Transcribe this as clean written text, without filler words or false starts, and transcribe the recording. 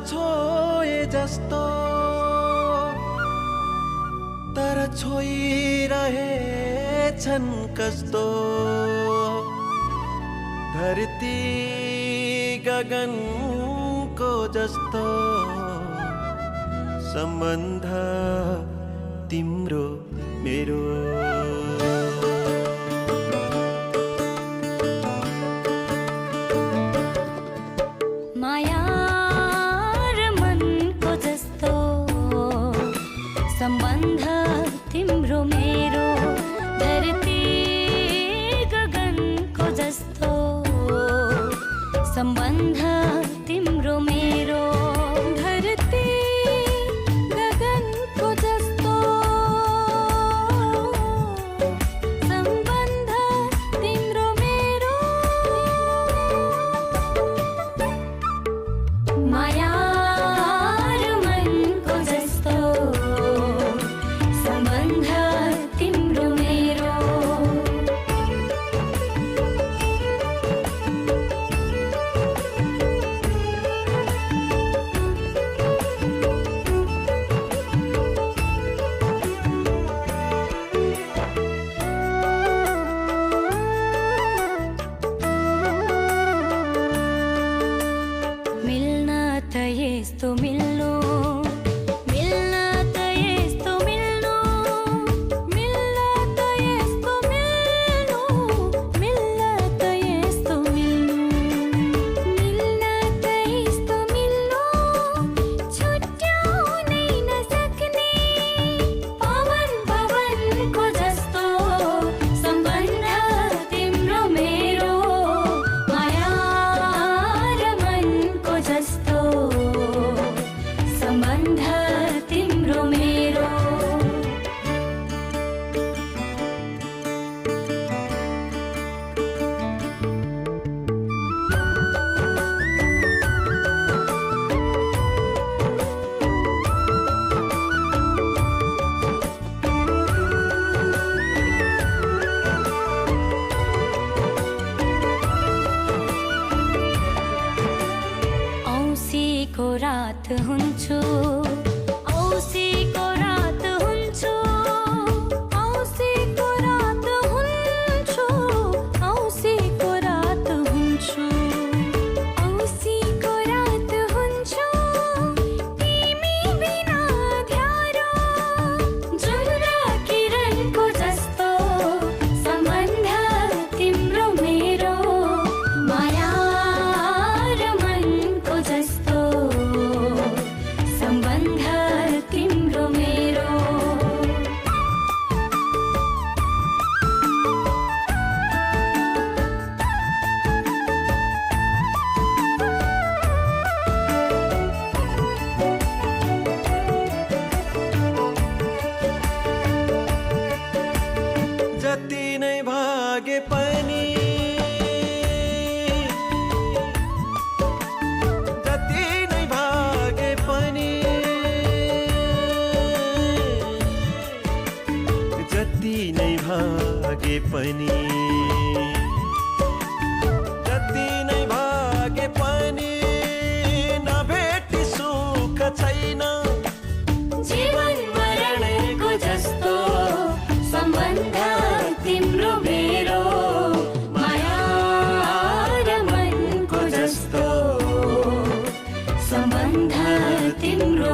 छोए जस्तो तर छोइरहेछन् कस्तो धरती गगनको जस्तो सम्बन्ध तिम्रो मेरो माया र मनको जस्तो सम्बन्ध तिम्रो मेरो धरती गगनको जस्तो सम्बन्ध तिम्रो मेरो धरती गगनको जस्तो सम्बन्ध तिम्रो मेरो माया र मनको जस्तो सम्बन्ध तिम्रो मेरो मिल्न त यस्तो मिल्नु मिल्न त यस्तो मिल्नु मिल्न त यस्तो मिल्नु मिल्न त यस्तो मिल्नु मिल्न त यस्तो मिल्नु छुट्याउनै नसक्ने पवन पवनको जस्तो सम्बन्ध तिम्रो मेरो माया र मनको जस्तो सम्बन्ध तिम्रो मेरो औँसीको रात हुन्छु औँसीको रात हुन्छु औँसीको रात हुन्छु औँसीको रात हुन्छु औँसीको रात हुन्छु तिमी बिना ध्यारो जुन र किरणको जस्तो सम्बन्ध तिम्रो मेरो माया र मनको जस्तो सम्बन्ध तिम्रो मेरो जति नै भागे पनि जति नै भागे पनि जति नै भागे पनि जति नै भागे पनि नभेटी सुख छैन जीवन मरणको जस्तो सम्बन्ध तिम्रो मेरो माया र मनको जस्तो सम्बन्ध तिम्रो